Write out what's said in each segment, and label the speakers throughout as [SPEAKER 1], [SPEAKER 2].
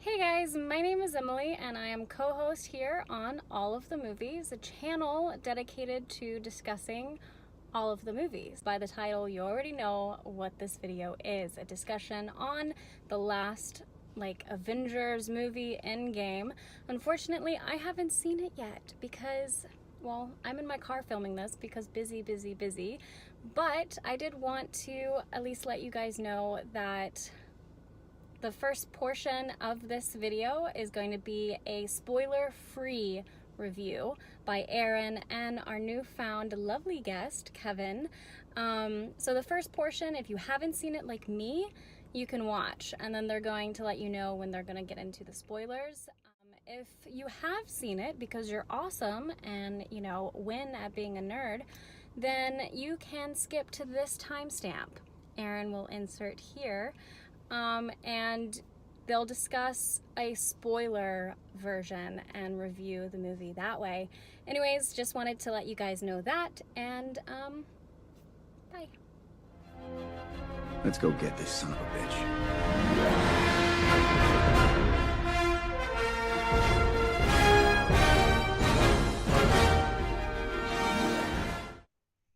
[SPEAKER 1] Hey guys, my name is Emily and I am co-host here on All of the Movies, a channel dedicated to discussing all of the movies. By the title, you already know what this video is, a discussion on the last Avengers movie, Endgame. Unfortunately, I haven't seen it yet because, well, I'm in my car filming this because busy. But I did want to at least let you guys know that the first portion of this video is going to be a spoiler-free review by Erinn and our newfound lovely guest, Kevin. So the first portion, if you haven't seen it like me, you can watch, and then they're going to let you know when they're going to get into the spoilers. If you have seen it because you're awesome and, win at being a nerd, then you can skip to this timestamp. Erinn will insert here. And they'll discuss a spoiler version and review the movie that way. Anyways, just wanted to let you guys know that, and bye.
[SPEAKER 2] Let's go get this son of a bitch.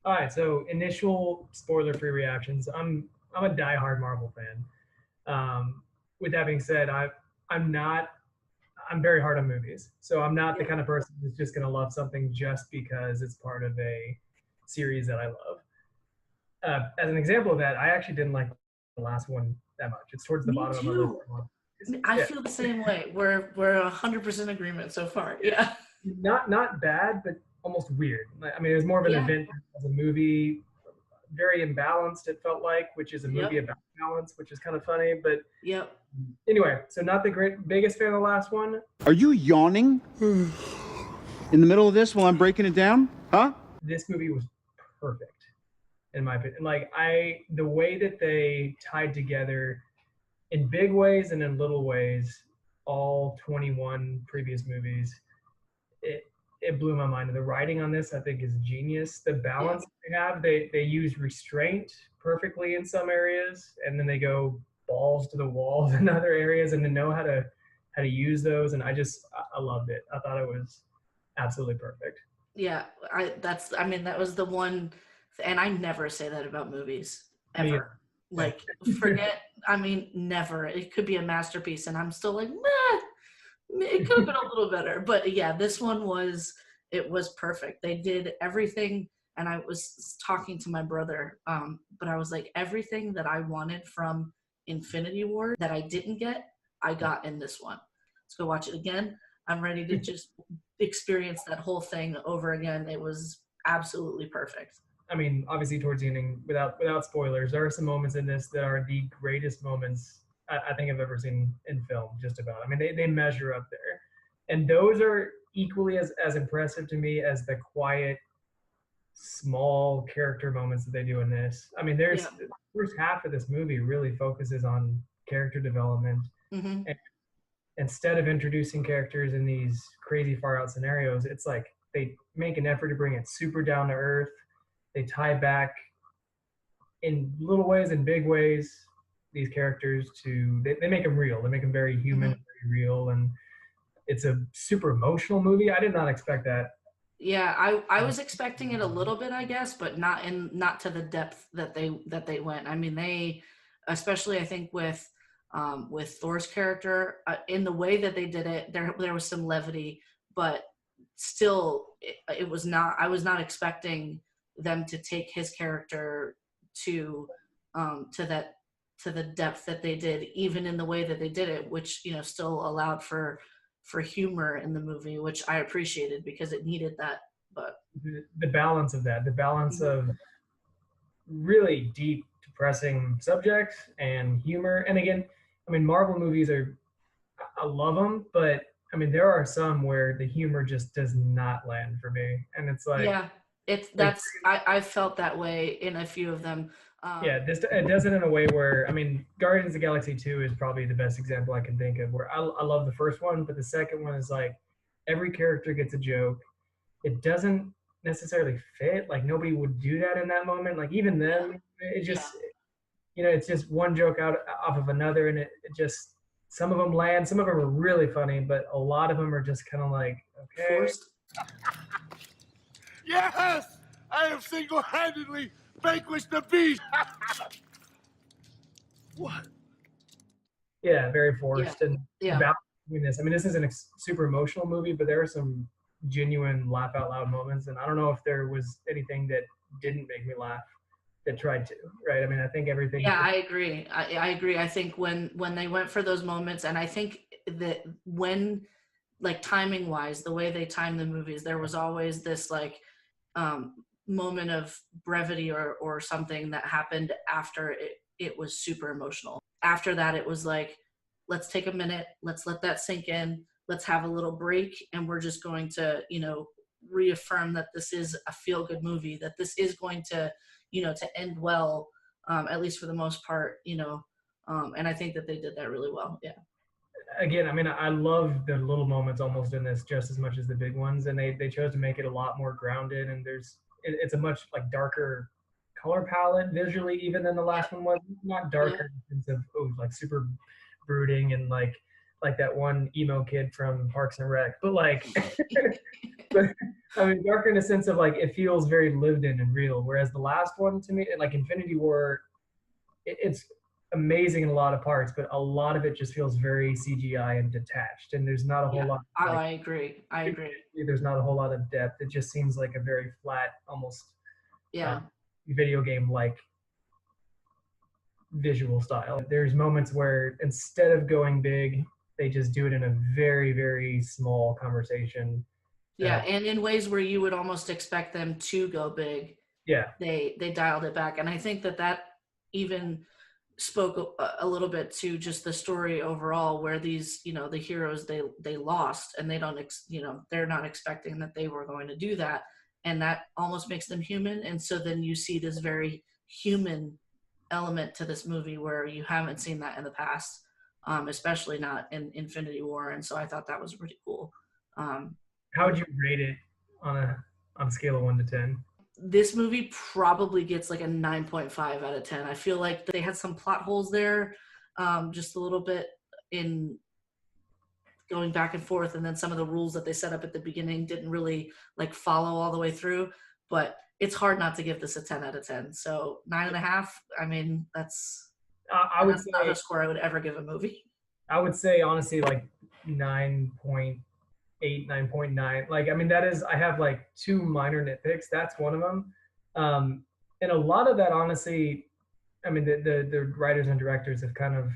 [SPEAKER 3] All right, so initial spoiler-free reactions. I'm a diehard Marvel fan. With that being said, I'm very hard on movies. So I'm not the kind of person who's just going to love something just because it's part of a series that I love. As an example of that, I actually didn't like the last one that much. It's towards the bottom of my list.
[SPEAKER 4] I feel the same way. We're 100% agreement so far. Yeah.
[SPEAKER 3] Not bad, but almost weird. I mean, it was more of an event as a movie. Very imbalanced, it felt like, which is a movie about balance, which is kind of funny. But anyway, so not the biggest fan of the last one.
[SPEAKER 2] Are you yawning in the middle of this while I'm breaking it down? Huh?
[SPEAKER 3] This movie was perfect, in my opinion. The way that they tied together in big ways and in little ways all 21 previous movies, it blew my mind. The writing on this, I think, is genius. The balance they have, they use restraint perfectly in some areas, and then they go balls to the walls in other areas, and then know how to use those. And I loved it. I thought it was absolutely perfect.
[SPEAKER 4] Yeah, that was the one, and I never say that about movies ever. Never. It could be a masterpiece, and I'm still like, meh. It could have been a little better, but yeah, this one was perfect. They did everything, and I was talking to my brother, but I was like, everything that I wanted from Infinity War that I didn't get, I got in this one. Let's go watch it again. I'm ready to just experience that whole thing over again. It was absolutely perfect.
[SPEAKER 3] I mean, obviously towards the ending, without spoilers, there are some moments in this that are the greatest moments I think I've ever seen in film, just about. I mean, they measure up there. And those are equally as impressive to me as the quiet, small character moments that they do in this. I mean, the first half of this movie really focuses on character development.
[SPEAKER 4] Mm-hmm.
[SPEAKER 3] And instead of introducing characters in these crazy far out scenarios, it's like they make an effort to bring it super down to earth. They tie back in little ways and big ways these characters they make them real. They make them very human, very real, and it's a super emotional movie. I did not expect that.
[SPEAKER 4] Yeah, I was expecting it a little bit, I guess, but not to the depth that they went. I mean, they, especially I think with Thor's character, in the way that they did it, there was some levity, but still, it was not. I was not expecting them to take his character to the depth that they did, even in the way that they did it, which still allowed for humor in the movie, which I appreciated because it needed that. But
[SPEAKER 3] the balance of that, the balance of really deep, depressing subjects and humor. And again, I mean, Marvel movies I love them, but I mean, there are some where the humor just does not land for me, and it's like
[SPEAKER 4] I felt that way in a few of them.
[SPEAKER 3] It does it in a way where, I mean, Guardians of the Galaxy 2 is probably the best example I can think of, where I love the first one, but the second one is like every character gets a joke. It doesn't necessarily fit. Like, nobody would do that in that moment. Like, even then, it just, it's just one joke off of another, and it just, some of them land, some of them are really funny, but a lot of them are just kind of like, okay.
[SPEAKER 4] Forced.
[SPEAKER 5] Yes! I have single-handedly vanquished the beast! What?
[SPEAKER 3] Yeah, very forced. And
[SPEAKER 4] Yeah.
[SPEAKER 3] about doing this, I mean, this is a super emotional movie, but there are some genuine laugh out loud moments. And I don't know if there was anything that didn't make me laugh that tried to, right? I mean, I think everything.
[SPEAKER 4] Yeah, I agree. I agree. I think when they went for those moments, and I think that when, like, timing wise, the way they timed the movies, there was always this like moment of brevity or something that happened after it was super emotional. After that, it was like, let's take a minute, let's let that sink in, let's have a little break, and we're just going to, reaffirm that this is a feel good movie, that this is going to, to end well, at least for the most part, and I think that they did that really well. Yeah.
[SPEAKER 3] Again, I mean, I love the little moments almost in this just as much as the big ones, and they chose to make it a lot more grounded, and it's a much like darker color palette visually even than the last one was. Not darker in the sense of like super brooding and like that one emo kid from Parks and Rec, but like but I mean darker in the sense of like it feels very lived in and real, whereas the last one to me, like Infinity War, it's amazing in a lot of parts, but a lot of it just feels very CGI and detached, and there's not a whole lot.
[SPEAKER 4] Like, I agree.
[SPEAKER 3] There's not a whole lot of depth. It just seems like a very flat, almost video game like visual style. There's moments where instead of going big, they just do it in a very, very small conversation.
[SPEAKER 4] Yeah, and in ways where you would almost expect them to go big.
[SPEAKER 3] Yeah.
[SPEAKER 4] They dialed it back, and I think that even spoke a little bit to just the story overall, where these, the heroes, they lost, and they don't, they're not expecting that they were going to do that, and that almost makes them human. And so then you see this very human element to this movie where you haven't seen that in the past, especially not in Infinity War. And so I thought that was pretty cool.
[SPEAKER 3] How would you rate it on a scale of 1 to 10?
[SPEAKER 4] This movie probably gets like a 9.5 out of 10. I feel like they had some plot holes there, just a little bit in going back and forth, and then some of the rules that they set up at the beginning didn't really like follow all the way through. But it's hard not to give this a 10 out of 10. So 9.5. I mean, that's that's not a score I would ever give a movie.
[SPEAKER 3] I would say honestly like 9.8, 9.9. Like, I mean, that is, I have like 2 minor nitpicks. That's one of them. And a lot of that, honestly, I mean, the writers and directors have kind of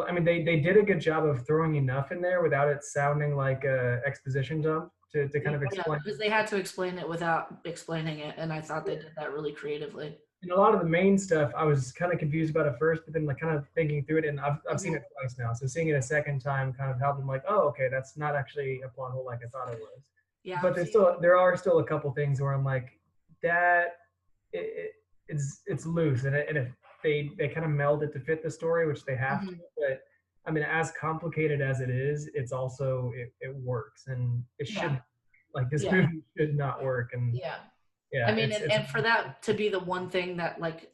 [SPEAKER 3] I mean, they did a good job of throwing enough in there without it sounding like a exposition dump to kind of explain.
[SPEAKER 4] Yeah, because they had to explain it without explaining it, and I thought they did that really creatively.
[SPEAKER 3] And a lot of the main stuff I was kind of confused about at first, but then like kind of thinking through it, and I've seen it twice now, so seeing it a second time kind of helped them like, oh, okay, that's not actually a plot hole like I thought it was.
[SPEAKER 4] Yeah.
[SPEAKER 3] But there are still a couple things where I'm like, that it's loose, and if they kind of meld it to fit the story, which they have to, but I mean, as complicated as it is, it's also it works, and it should like this movie should not work, and yeah,
[SPEAKER 4] I mean, and for that to be the one thing that like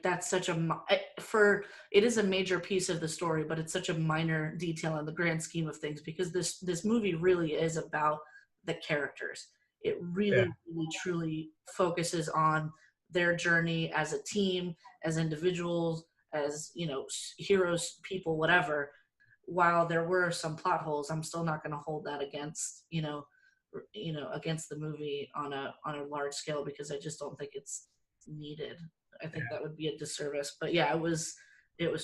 [SPEAKER 4] that's such it is a major piece of the story, but it's such a minor detail in the grand scheme of things, because this movie really is about the characters. It really, really truly focuses on their journey as a team, as individuals, as, heroes, people, whatever. While there were some plot holes, I'm still not going to hold that against, against the movie on a large scale, because I just don't think it's needed. I think that would be a disservice. But yeah, it was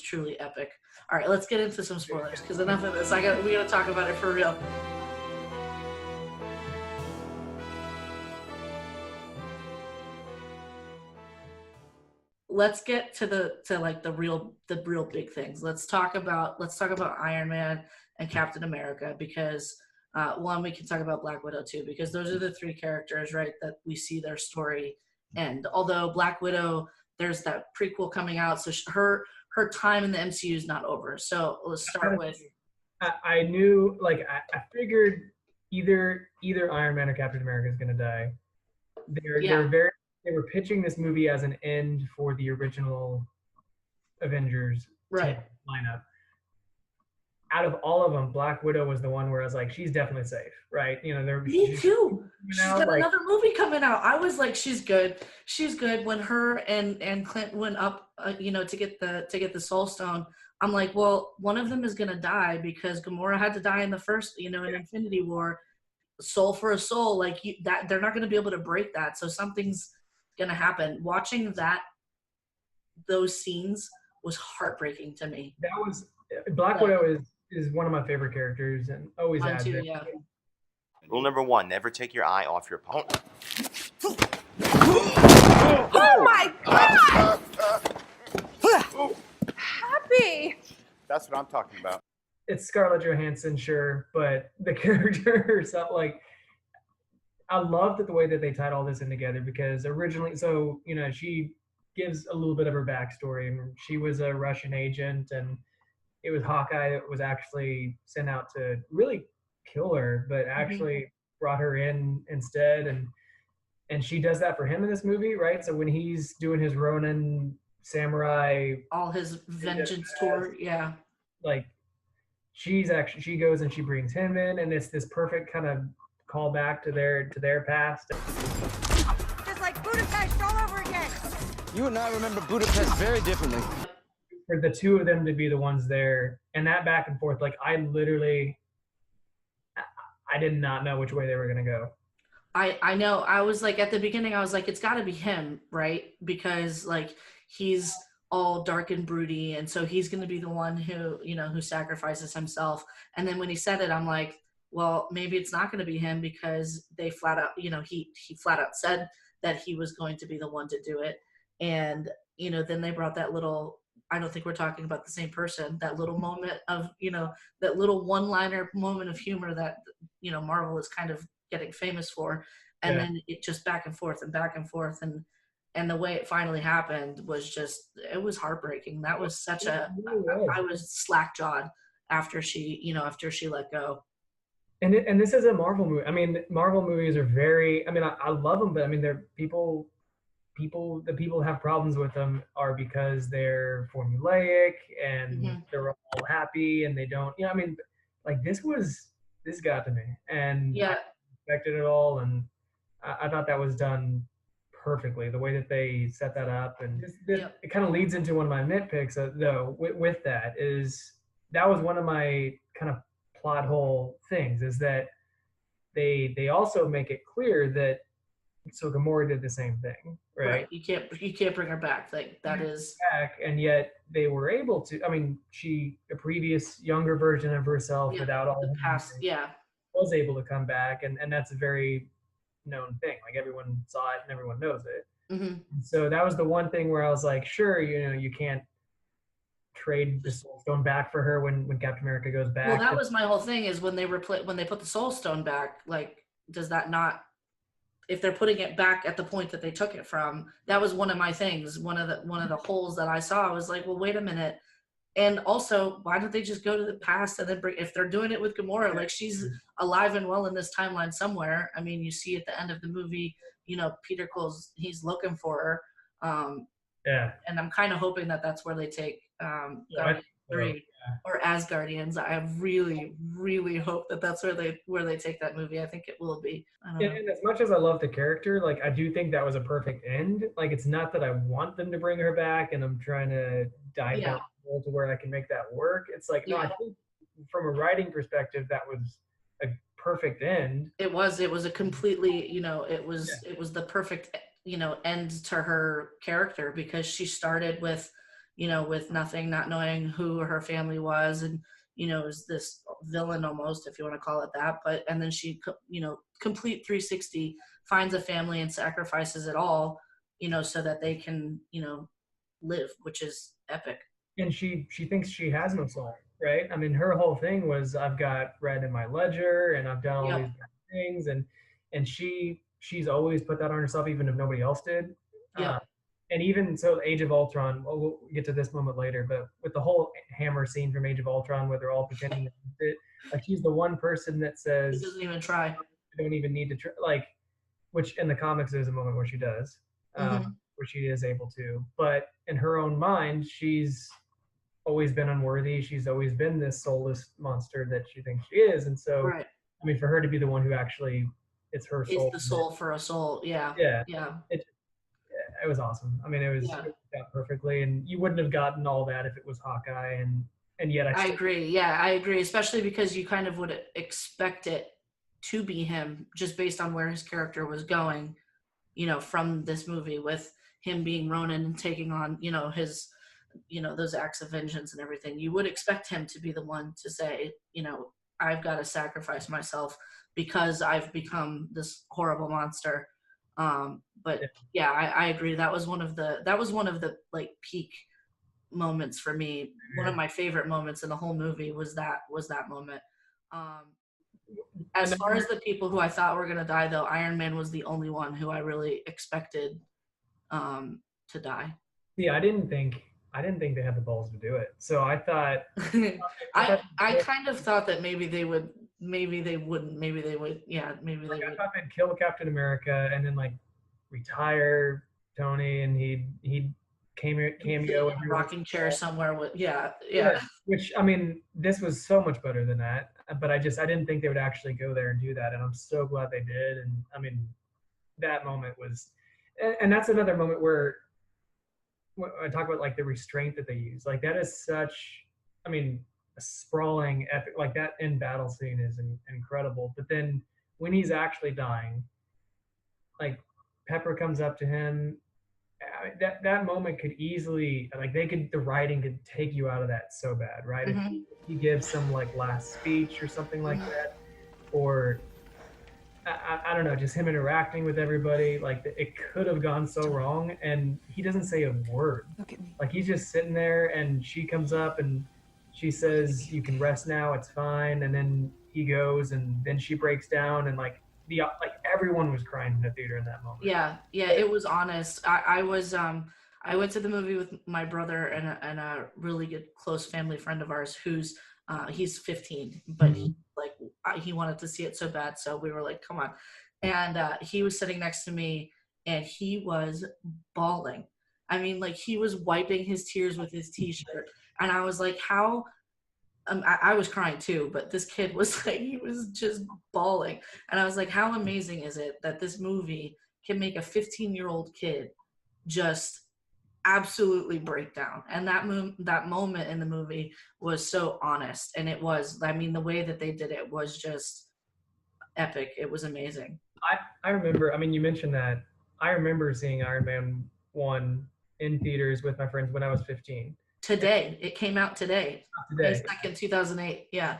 [SPEAKER 4] truly epic. All right, let's get into some spoilers, because enough of this. We got to talk about it for real. Let's get to the real big things. Let's talk about Iron Man and Captain America, because one, we can talk about Black Widow too, because those are the 3 characters, right, that we see their story end. Although Black Widow, there's that prequel coming out, so her time in the MCU is not over. So let's start with.
[SPEAKER 3] I knew, like, I figured either Iron Man or Captain America is gonna die. They were pitching this movie as an end for the original Avengers lineup. out of all of them, Black Widow was the one where I was like, she's definitely safe, right? You know,
[SPEAKER 4] Me too. She's got
[SPEAKER 3] like,
[SPEAKER 4] another movie coming out. I was like, she's good. She's good. When her and Clint went up, to get the Soul Stone, I'm like, well, one of them is gonna die because Gamora had to die in the first, in Infinity War. Soul for a soul, like that, they're not gonna be able to break that. So something's gonna happen. Watching those scenes was heartbreaking to me.
[SPEAKER 3] that was Black Widow is one of my favorite characters and always
[SPEAKER 4] Mine
[SPEAKER 3] has
[SPEAKER 4] too,
[SPEAKER 3] been.
[SPEAKER 4] yeah.
[SPEAKER 6] Rule number 1, never take your eye off your opponent.
[SPEAKER 7] Oh my God! Happy.
[SPEAKER 5] That's what I'm talking about.
[SPEAKER 3] It's Scarlett Johansson, sure, but the character herself, like, I loved the way that they tied all this in together because originally, so, she gives a little bit of her backstory. She was a Russian agent, and it was Hawkeye that was actually sent out to really kill her, but actually brought her in instead. And she does that for him in this movie, right? So when he's doing his Ronin samurai,
[SPEAKER 4] all his vengeance tour, yeah.
[SPEAKER 3] Like, she goes and she brings him in, and it's this perfect kind of callback to their past.
[SPEAKER 7] Just like Budapest all over again.
[SPEAKER 8] You and I remember Budapest very differently.
[SPEAKER 3] For the two of them to be the ones there, and that back and forth, like I did not know which way they were gonna go.
[SPEAKER 4] I know. I was like, at the beginning, I was like, it's got to be him, right? Because like he's all dark and broody, and so he's going to be the one who who sacrifices himself. And then when he said it, I'm like, well, maybe it's not going to be him because they flat out, he flat out said that he was going to be the one to do it. And then they brought that little. I don't think we're talking about the same person. That little moment of that little one-liner moment of humor that Marvel is kind of getting famous for, and then it just back and forth, and the way it finally happened was it was heartbreaking. That was such I was slack-jawed after she let go.
[SPEAKER 3] And this is a Marvel movie. I mean, Marvel movies are very, I love them, but I mean, they're the people who have problems with them are because they're formulaic and they're all happy and they don't, like this got to me, and
[SPEAKER 4] yeah.
[SPEAKER 3] I expected it all, and I thought that was done perfectly. The way that they set that up, and it kind of leads into one of my nitpicks though. With that was one of my kind of plot hole things, is that they also make it clear that Gamora did the same thing, right?
[SPEAKER 4] You can't bring her back. Like that is
[SPEAKER 3] back, and yet they were able to. I mean, a previous younger version of herself without all
[SPEAKER 4] the past,
[SPEAKER 3] was able to come back, and that's a very known thing. Like everyone saw it and everyone knows it. So that was the one thing where I was like, sure, you can't trade the Soul Stone back for her when Captain America goes back.
[SPEAKER 4] Well, that was my whole thing, is when they put the Soul Stone back, like, does that not, if they're putting it back at the point that they took it from, that was one of my things. One of the holes that I saw, I was like, well, wait a minute. And also, why don't they just go to the past and then if they're doing it with Gamora, like she's alive and well in this timeline somewhere. I mean, you see at the end of the movie, Peter Quill's, he's looking for her. And I'm kind of hoping that that's where they take Guardians 3 or Asgardians. I really, really hope that that's where they take that movie. I think it will be.
[SPEAKER 3] And as much as I love the character, like I do think that was a perfect end. Like it's not that I want them to bring her back and I'm trying to dive down to where I can make that work. It's like, no, I think from a writing perspective, that was a perfect end.
[SPEAKER 4] It was a completely, it was the perfect, end to her character, because she started with nothing, not knowing who her family was, and is this villain almost, if you want to call it that, and then she complete 360, finds a family and sacrifices it all, so that they can live, which is epic.
[SPEAKER 3] And she thinks she has no soul, right? I mean, her whole thing was, I've got red in my ledger and I've done all these things, and she's always put that on herself, even if nobody else did. And even so, Age of Ultron, we'll get to this moment later, but with the whole hammer scene from Age of Ultron where they're all pretending to it, like she's the one person that says,
[SPEAKER 4] she doesn't even try.
[SPEAKER 3] You don't even need to try, like, which in the comics there's a moment where she does, where she is able to, but in her own mind, she's always been unworthy. She's always been this soulless monster that she thinks she is. And so,
[SPEAKER 4] Right.
[SPEAKER 3] I mean, for her to be the one who actually, it's her
[SPEAKER 4] Is
[SPEAKER 3] soul.
[SPEAKER 4] the soul for a soul. Yeah.
[SPEAKER 3] Yeah.
[SPEAKER 4] Yeah.
[SPEAKER 3] It was awesome. I mean, it was
[SPEAKER 4] Yeah.
[SPEAKER 3] it worked out perfectly, and you wouldn't have gotten all that if it was Hawkeye, and yet
[SPEAKER 4] I agree. Yeah, I agree. Especially because you kind of would expect it to be him just based on where his character was going, from this movie with him being Ronin and taking on, his, those acts of vengeance and everything. You would expect him to be the one to say, I've got to sacrifice myself because I've become this horrible monster. But yeah, I agree. That was one of the like peak moments for me. One of my favorite moments in the whole movie was that moment. As far as the people who I thought were gonna die, though, Iron Man was the only one who I really expected to die.
[SPEAKER 3] Yeah, I didn't think they had the balls to do it. So I thought
[SPEAKER 4] I kind of thought that maybe they would, maybe they wouldn't, maybe they would. Yeah, maybe they would.
[SPEAKER 3] I thought they'd kill Captain America and then like retire Tony, and he'd cameo
[SPEAKER 4] in a rocking chair somewhere with yeah.
[SPEAKER 3] Which, I mean, this was so much better than that. But I didn't think they would actually go there and do that, and I'm so glad they did. And I mean, that moment was, and that's another moment where when I talk about like the restraint that they use, like that is such, I mean, a sprawling epic, like that end battle scene is incredible. But then when he's actually dying, like Pepper comes up to him. That moment could easily, like, the writing could take you out of that so bad, right?
[SPEAKER 4] Mm-hmm.
[SPEAKER 3] If he gives some like last speech or something like that, or I don't know, just him interacting with everybody, like it could have gone so wrong, and he doesn't say a word.
[SPEAKER 9] Look at me.
[SPEAKER 3] Like he's just sitting there, and she comes up and she says, "You can rest now, it's fine," and then he goes, and then she breaks down, and like everyone was crying in the theater in that moment.
[SPEAKER 4] Yeah, it was honest. I went to the movie with my brother and a really good close family friend of ours who's he's 15, but he wanted to see it so bad, so we were like, come on. And he was sitting next to me and he was bawling. I mean, like he was wiping his tears with his t-shirt, and I was like, how I was crying too, but this kid was like, he was just bawling. And I was like, how amazing is it that this movie can make a 15-year-old kid just absolutely break down? And that moment in the movie was so honest. And it was, I mean, the way that they did it was just epic. It was amazing.
[SPEAKER 3] I remember, I mean, you mentioned that. I remember seeing Iron Man 1 in theaters with my friends when I was 15.
[SPEAKER 4] Today. It came out today. May 2nd, 2008. Yeah.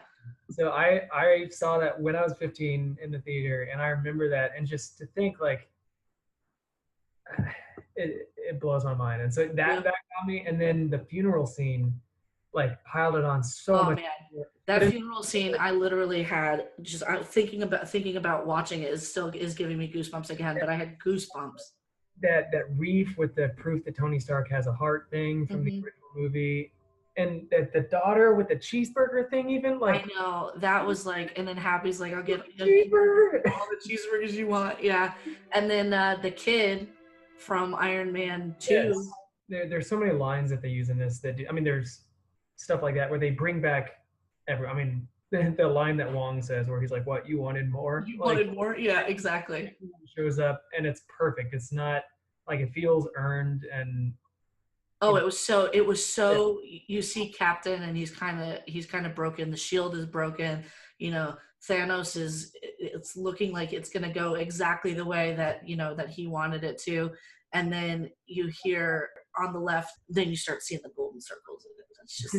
[SPEAKER 3] So I saw that when I was 15 in the theater, and I remember that, and just to think like it blows my mind. And so that got me, and then the funeral scene like piled it on so much.
[SPEAKER 4] Man. That funeral scene, I literally had just thinking about watching it is giving me goosebumps again, but I had goosebumps.
[SPEAKER 3] That reef with the proof that Tony Stark has a heart thing from the original movie, and the daughter with the cheeseburger thing, even like,
[SPEAKER 4] I know that was like, and then Happy's like, I'll get all the cheeseburgers you want. Yeah. And then the kid from Iron Man 2.
[SPEAKER 3] Yes. There's so many lines that they use in this that I mean, there's stuff like that where they bring back I mean, the line that Wong says where he's like, what, you wanted more?
[SPEAKER 4] You wanted more? Yeah, exactly.
[SPEAKER 3] Shows up and it's perfect. It's not like, it feels earned. And
[SPEAKER 4] it was so you see Captain and he's kind of broken. The shield is broken. Thanos it's looking like it's going to go exactly the way that, that he wanted it to. And then you hear on the left, then you start seeing the golden circles. It's just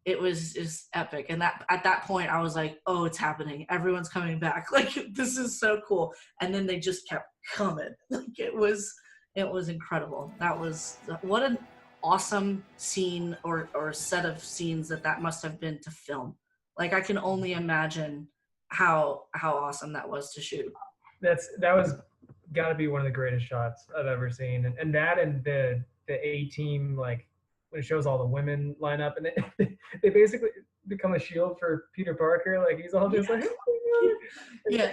[SPEAKER 4] it was epic. And that at that point I was like, oh, it's happening. Everyone's coming back. Like, this is so cool. And then they just kept coming. Like it was incredible. That was, what an awesome scene or set of scenes that must have been to film. Like I can only imagine how awesome that was to shoot.
[SPEAKER 3] That was got to be one of the greatest shots I've ever seen. And that, and the A-team, like when it shows all the women line up and they basically become a shield for Peter Parker. Like he's all just like,
[SPEAKER 4] yeah,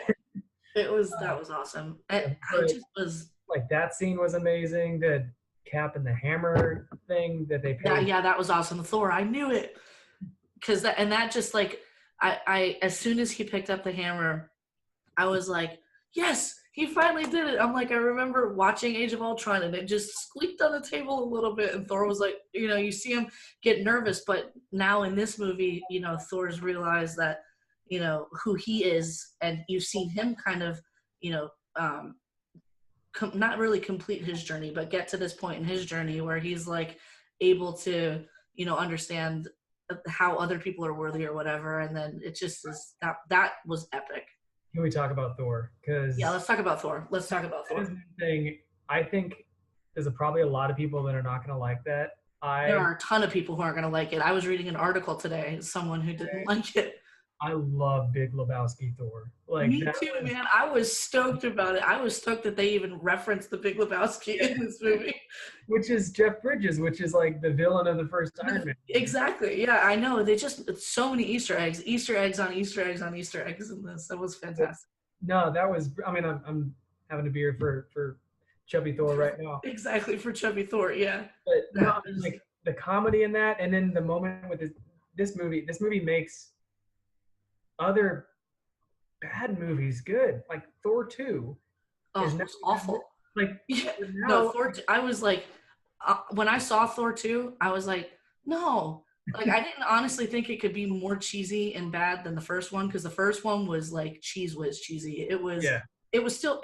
[SPEAKER 4] that was awesome. I just was
[SPEAKER 3] like, that scene was amazing. That cap and the hammer thing that they
[SPEAKER 4] Yeah,
[SPEAKER 3] paid.
[SPEAKER 4] yeah, that was awesome. Thor, I knew it. Because that just like, I as soon as he picked up the hammer, I was like, yes, he finally did it. I'm like, I remember watching Age of Ultron and it just squeaked on the table a little bit. And Thor was like, you see him get nervous. But now in this movie, Thor's realized that, who he is. And you've seen him kind of, um, not really complete his journey, but get to this point in his journey where he's like able to, understand how other people are worthy or whatever. And then it just is that was epic.
[SPEAKER 3] Can we talk about Thor? Because
[SPEAKER 4] Yeah, let's talk about Thor. Let's talk about Thor.
[SPEAKER 3] that is one thing. I think there's probably a lot of people that are not going to like that.
[SPEAKER 4] There are a ton of people who aren't going to like it. I was reading an article today, someone who didn't like it.
[SPEAKER 3] I love Big Lebowski Thor. Like
[SPEAKER 4] Me
[SPEAKER 3] that
[SPEAKER 4] too,
[SPEAKER 3] was-
[SPEAKER 4] man. I was stoked about it. I was stoked that they even referenced the Big Lebowski in this movie.
[SPEAKER 3] Which is Jeff Bridges, which is like the villain of the first Iron Man.
[SPEAKER 4] Exactly. Yeah, I know. They just so many Easter eggs on Easter eggs on Easter eggs in this. That was fantastic.
[SPEAKER 3] No, that was. I mean, I'm having a beer for Chubby Thor right now.
[SPEAKER 4] Exactly, for Chubby Thor. Yeah.
[SPEAKER 3] But no,
[SPEAKER 4] That
[SPEAKER 3] I mean,
[SPEAKER 4] was-
[SPEAKER 3] like the comedy in that, and then the moment with this movie. This movie makes other bad movies good. Like Thor 2
[SPEAKER 4] Oh,
[SPEAKER 3] is
[SPEAKER 4] it
[SPEAKER 3] not
[SPEAKER 4] was awful.
[SPEAKER 3] like
[SPEAKER 4] Yeah.
[SPEAKER 3] now,
[SPEAKER 4] No, Thor. I was like, when I saw Thor 2, I was like, no. Like, I didn't honestly think it could be more cheesy and bad than the first one, because the first one was like cheese whiz cheesy. It was.
[SPEAKER 3] Yeah.
[SPEAKER 4] It was good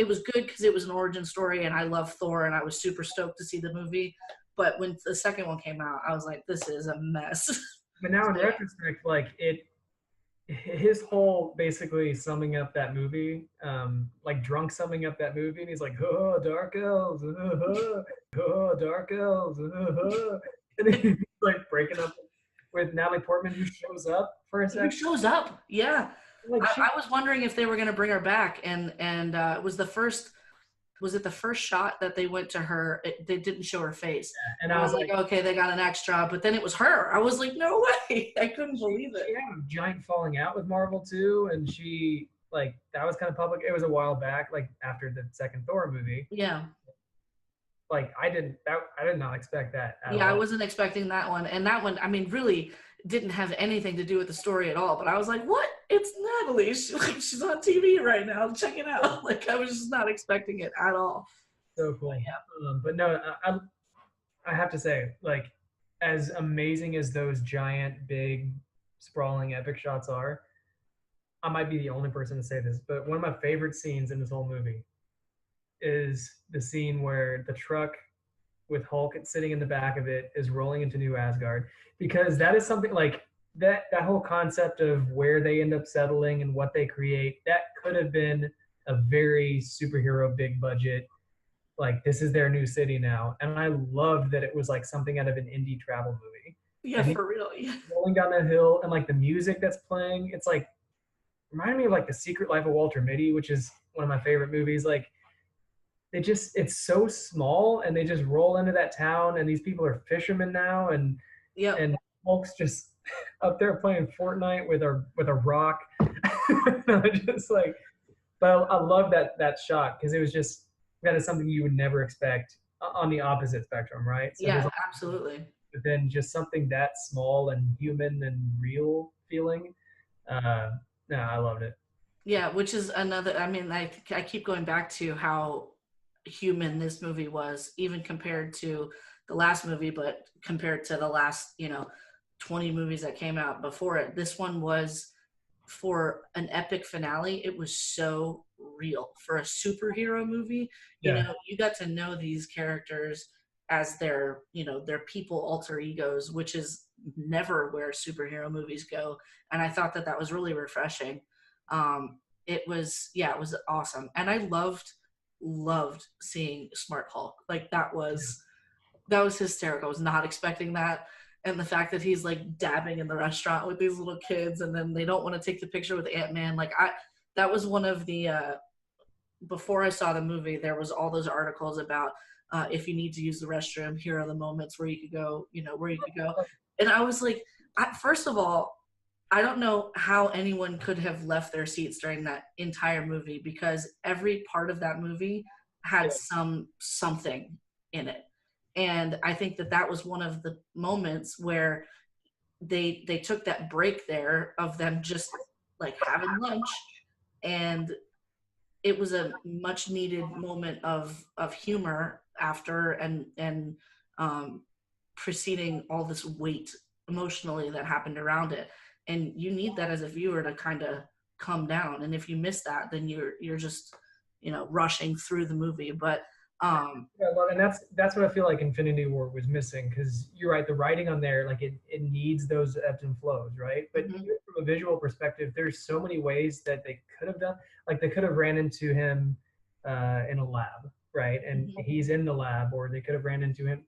[SPEAKER 4] because it was an origin story, and I love Thor, and I was super stoked to see the movie. But when the second one came out, I was like, this is a mess.
[SPEAKER 3] But now in
[SPEAKER 4] Yeah.
[SPEAKER 3] retrospect, like his whole basically summing up that movie, like drunk summing up that movie, and he's like, "Oh, dark elves, oh, dark elves," and he's like breaking up with Natalie Portman, who shows up for a
[SPEAKER 4] Who
[SPEAKER 3] second.
[SPEAKER 4] shows up? Yeah.
[SPEAKER 3] Like,
[SPEAKER 4] I was wondering if they were going to bring her back, and it was the first. Was it the first shot that they went to her? They didn't show her face,
[SPEAKER 3] and
[SPEAKER 4] I was like, okay, they got an extra, but then it was her. I was like, no way! I couldn't believe it.
[SPEAKER 3] she had a giant falling out with Marvel too, and she like that was kind of public. It was a while back, like after the second Thor movie.
[SPEAKER 4] Yeah,
[SPEAKER 3] Like I did not expect that. At
[SPEAKER 4] yeah, I
[SPEAKER 3] all.
[SPEAKER 4] wasn't expecting that one, and that one, I mean, really didn't have anything to do with the story at all. But I was like, what? It's Natalie. She's on TV right now. Check it out. Like I was just not expecting it at all.
[SPEAKER 3] So cool. But no, I have to say, like, as amazing as those giant, big, sprawling, epic shots are, I might be the only person to say this, but one of my favorite scenes in this whole movie is the scene where the truck with Hulk sitting in the back of it is rolling into New Asgard, because that is something like that whole concept of where they end up settling and what they create, that could have been a very superhero big budget, like this is their new city now. And I loved that it was like something out of an indie travel movie.
[SPEAKER 4] Yeah,
[SPEAKER 3] And
[SPEAKER 4] for real. Yeah.
[SPEAKER 3] rolling down that hill, and like the music that's playing, it's like reminded me of like The Secret Life of Walter Mitty, which is one of my favorite movies. Like it's so small, and they just roll into that town, and these people are fishermen now, and
[SPEAKER 4] Yeah.
[SPEAKER 3] and Hulk's just up there playing Fortnite with a rock. I just like, but I love that shot because it was just that is something you would never expect on the opposite spectrum, right? So
[SPEAKER 4] Yeah,
[SPEAKER 3] there's
[SPEAKER 4] absolutely.
[SPEAKER 3] but then just something that small and human and real feeling. No, I loved it.
[SPEAKER 4] Yeah, which is another. I mean, I keep going back to how human this movie was, even compared to the last movie, but compared to the last 20 movies that came out before it. This one was, for an epic finale, it was so real. For a superhero movie, you got to know these characters as their people alter egos, which is never where superhero movies go. And I thought that was really refreshing. It was awesome. And I loved seeing Smart Hulk. Like that was hysterical. I was not expecting that. And the fact that he's like dabbing in the restaurant with these little kids, and then they don't want to take the picture with Ant-Man. Like that was one of the, before I saw the movie, there was all those articles about if you need to use the restroom, here are the moments where you could go, And I was like, first of all, I don't know how anyone could have left their seats during that entire movie, because every part of that movie had something in it. And I think that that was one of the moments where they took that break there of them just like having lunch, and it was a much needed moment of humor after and preceding all this weight emotionally that happened around it. And you need that as a viewer to kind of come down, and if you miss that, then you're just rushing through the movie. But
[SPEAKER 3] Yeah, well, and that's what I feel like Infinity War was missing, because you're right, the writing on there, like it needs those ebbs and flows, right? But
[SPEAKER 4] Mhm.
[SPEAKER 3] even from a visual perspective, there's so many ways that they could have done. Like they could have ran into him in a lab, right? And
[SPEAKER 4] Mhm.
[SPEAKER 3] he's in the lab, or they could have ran into him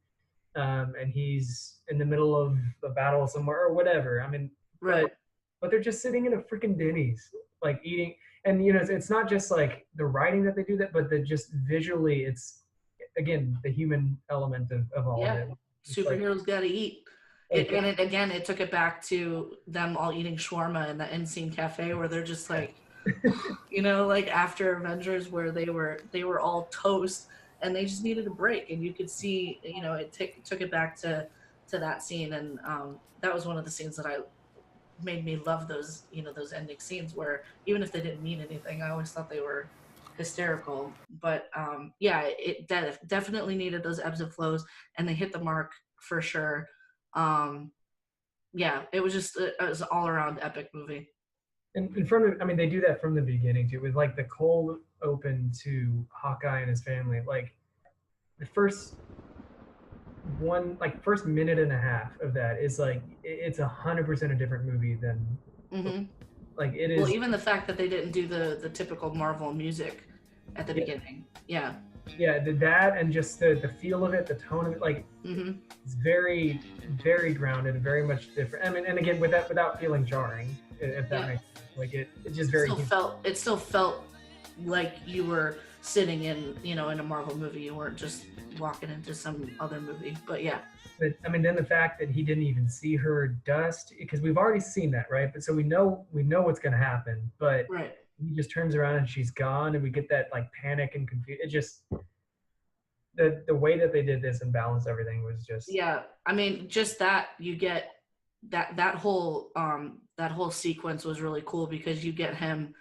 [SPEAKER 3] and he's in the middle of a battle somewhere or whatever. I mean,
[SPEAKER 4] Right.
[SPEAKER 3] but they're just sitting in a freaking Denny's, like eating. And it's not just like the writing that they do that, but the just visually, it's again the human element of all of
[SPEAKER 4] Yeah.
[SPEAKER 3] it. It's
[SPEAKER 4] Superheroes got to eat.
[SPEAKER 3] like
[SPEAKER 4] And again, it took it back to them all eating shawarma in the end scene cafe, where they're just like, like after Avengers, where they were all toast and they just needed a break, and you could see, it took it back to that scene. And that was one of the scenes that I made me love those ending scenes, where even if they didn't mean anything, I always thought they were hysterical. But yeah, it definitely needed those ebbs and flows, and they hit the mark for sure. Yeah, it was just it was an all around epic movie.
[SPEAKER 3] and from the, I mean, they do that from the beginning too, with like the cold open to Hawkeye and his family. Like the first minute and a half of that is like it's 100% a different movie than
[SPEAKER 4] Hmm.
[SPEAKER 3] like it
[SPEAKER 4] Well,
[SPEAKER 3] is.
[SPEAKER 4] even the fact that they didn't do the typical Marvel music at the
[SPEAKER 3] Yeah.
[SPEAKER 4] beginning. Yeah.
[SPEAKER 3] Yeah, that and just the feel of it, the tone of it, like
[SPEAKER 4] Hmm.
[SPEAKER 3] it's very, very grounded, very much different. I mean, and again, without feeling jarring, if that
[SPEAKER 4] Yeah.
[SPEAKER 3] makes sense. Like it's just very.
[SPEAKER 4] It still felt like you were sitting in a Marvel movie. You weren't just walking into some other movie. But yeah.
[SPEAKER 3] But I mean, then the fact that he didn't even see her dust, because we've already seen that, right? But so we know what's going to happen, but
[SPEAKER 4] Right.
[SPEAKER 3] he just turns around and she's gone, and we get that like panic and confusion. It just the way that they did this and balanced everything was just.
[SPEAKER 4] Yeah. I mean, just that you get that whole sequence was really cool, because you get him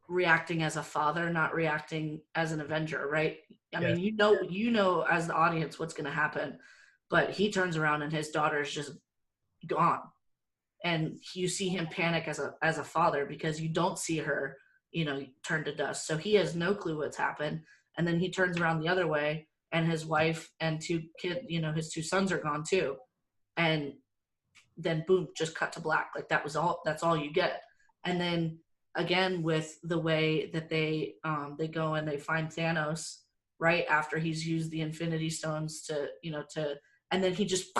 [SPEAKER 4] reacting as a father, not reacting as an Avenger, right? I mean, as the audience what's going to happen, but he turns around and his daughter's just gone, and you see him panic as a father, because you don't see her, turn to dust. So he has no clue what's happened, and then he turns around the other way, and his wife and his two sons are gone too, and then boom, just cut to black. Like that's all you get. And then again, with the way that they go and they find Thanos right after he's used the Infinity Stones and then he just